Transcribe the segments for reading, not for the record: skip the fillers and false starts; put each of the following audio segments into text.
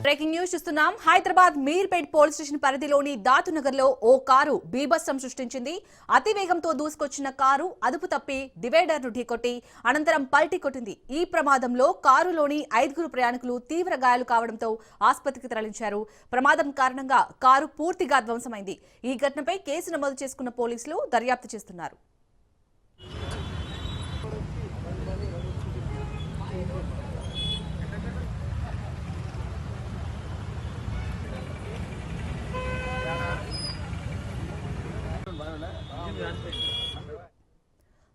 Breaking news చూస్తున్నాం. Hyderabad Meerpet police station పరిధిలోని దాతునగర్ లో ఓ కారు బీభత్సం సృష్టించింది. అతి వేగంతో దూసుకొచ్చిన కారు అదుపు తప్పి డివైడర్ ను ఢీకొట్టి అనంతరం పల్టీ కొట్టింది. ఈ ప్రమాదంలో కారులోని 5 ప్రయాణికులు తీవ్ర గాయాలు కావడంతో ఆసుపత్రికి తరలించారు. ప్రమాదం కారణంగా కారు పూర్తిగా ధ్వంసమైంది. ఈ ఘటనపై కేసు నమోదు చేసుకున్న పోలీసులు దర్యాప్తు చేస్తున్నారు.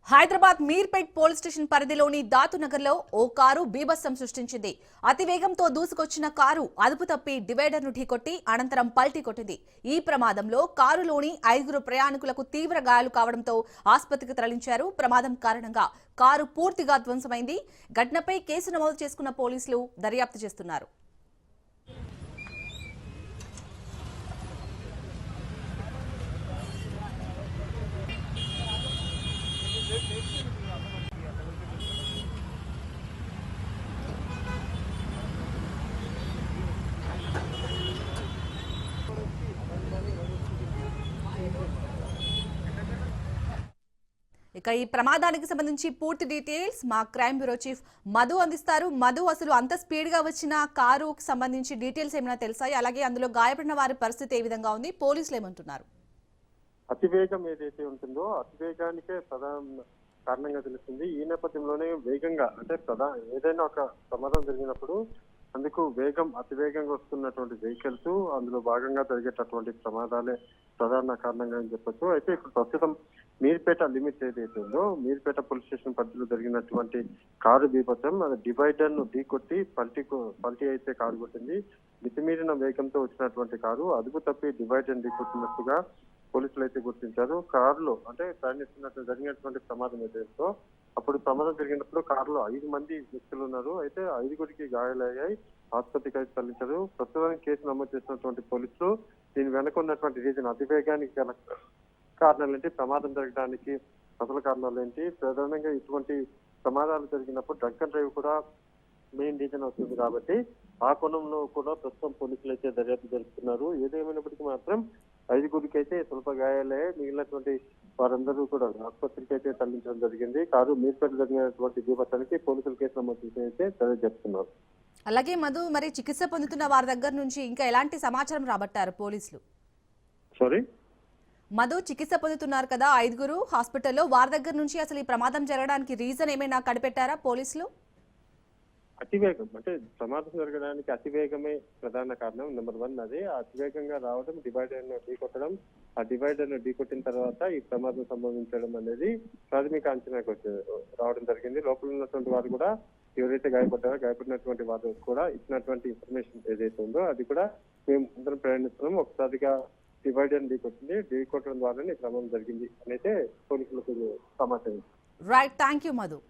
హైదరాబాద్ మీర్పేట్ పోలీస్ స్టేషన్ పరిధిలోని దాతునగర్ లో ఓ కారు బీభత్సం సృష్టించింది. అతి వేగంతో దూసుకొచ్చిన కారు అదుపు తప్పి డివైడర్ ను ఢీకొట్టి అనంతరం పల్టీ కొట్టింది. ఈ ప్రమాదంలో కారులోని 5 ప్రయాణికులకు తీవ్ర గాయాలు కావడంతో ఆసుపత్రికి తరలించారు. ప్రమాదం కారణంగా కారు పూర్తిగా ధ్వంసమైంది. ఘటనపై కేసు నమోదు చేసుకున్న పోలీసులు దర్యాప్తు చేస్తున్నారు. ఇక ఈ ప్రమాదానికి సంబంధించి పూర్తి డీటెయిల్స్ మా క్రైమ్ బ్యూరో చీఫ్ మధు అందిస్తారు. మధు, అసలు అంత స్పీడ్ గా వచ్చిన కారుకు సంబంధించి డీటెయిల్స్ ఏమైనా తెలుసాయి? అలాగే అందులో గాయపడిన వారి పరిస్థితి ఏ విధంగా ఉంది? పోలీసులు ఏమంటున్నారు? అతివేగం ఏదైతే ఉంటుందో అతివేగానికే ప్రధాన కారణంగా తెలుస్తుంది. ఈ నేపథ్యంలోనే వేగంగా అంటే ఏదైనా ఒక ప్రమాదం జరిగినప్పుడు అందుకు అతివేగంగా వస్తున్నటువంటి వెహికల్స్ అందులో భాగంగా జరిగేటటువంటి ప్రమాదాలే ప్రధాన కారణంగా అని చెప్పొచ్చు. అయితే ఇప్పుడు ప్రస్తుతం మీర్పేట లిమిట్ ఏదైతే ఉందో మీర్పేట పోలీస్ స్టేషన్ పరిధిలో జరిగినటువంటి కారు బీభత్సం అది డివైడర్ ను ఢీకొట్టి పల్టీ అయితే కారు కొట్టింది. మితిమీరిన వేగంతో వచ్చినటువంటి కారు అదుపు తప్పి డివైడర్ ఢీకొట్టినట్టుగా పోలీసులు అయితే గుర్తించారు. కారులో అంటే ప్రయాణిస్తున్నట్టు జరిగినటువంటి ప్రమాదం ఏదైతే అప్పుడు ప్రమాదం జరిగినప్పుడు కారులో 5 మంది వ్యక్తులు ఉన్నారు. అయితే 5గురికి గాయాలయ్యాయి. ఆసుపత్రికి అయితే తరలించారు. ప్రస్తుతానికి కేసు నమోదు చేసినటువంటి పోలీసులు దీని వెనక ఉన్నటువంటి రీజన్ అతివేగానికి గల కారణాలు ఏంటి, ప్రమాదం జరగడానికి అసలు కారణాలు ఏంటి, ప్రధానంగా ఇటువంటి ప్రమాదాలు జరిగినప్పుడు డ్రంక్ అండ్ డ్రైవ్ కూడా మెయిన్ రీజన్ అవుతుంది. కాబట్టి ఆ కోణంలో కూడా ప్రస్తుతం పోలీసులు అయితే దర్యాప్తు జరుపుతున్నారు. ఏదేమైనప్పటికీ మాత్రం 5గురికి అయితే స్వల్ప గాయాలే. మిగిలినటువంటి వారందరూ కూడా ఆసుపత్రికి అయితే తరలించడం జరిగింది. కారు మీర్పేట జరిగినటువంటి బీభత్సానికి పోలీసులు కేసు నమోదు చేసి అయితే జరుపుతున్నారు. అలాగే మధు, మరి చికిత్స పొందుతున్న వారి దగ్గర నుంచి ఇంకా ఎలాంటి సమాచారం రాబట్టారు పోలీసులు? మధు, చికిత్స పొందుతున్నారు కదా 5 హాస్పిటల్లో, వారి దగ్గర నుంచి అసలు ఈ ప్రమాదం జరగడానికి రీజన్ ఏమైనా కనిపెట్టారా పోలీసులు? అతివేగం అంటే ప్రమాదం జరగడానికి అతివేగమే ప్రధాన కారణం. నెంబర్ 1 అది అతివేగంగా రావడం, డివైడర్ ను ఢీకొట్టడం, ఆ డివైడర్ ను ఢీకొట్టిన తర్వాత ఈ ప్రమాదం సంభవించడం అనేది ప్రాథమిక అంచనాకు రావడం జరిగింది. లోపల ఉన్నటువంటి వారు కూడా ఎవరైతే గాయపడినటువంటి వారు కూడా ఇచ్చినటువంటి ఇన్ఫర్మేషన్ ఏదైతే ఉందో అది కూడా మేము అందరం ప్రయాణిస్తున్నాం, ఒకసారిగా డివైడర్ ఢీకొట్టడం ద్వారానే ఈ ప్రమాదం జరిగింది అని అయితే పోలీసులకు సమాచారం. Right, thank you Madhu.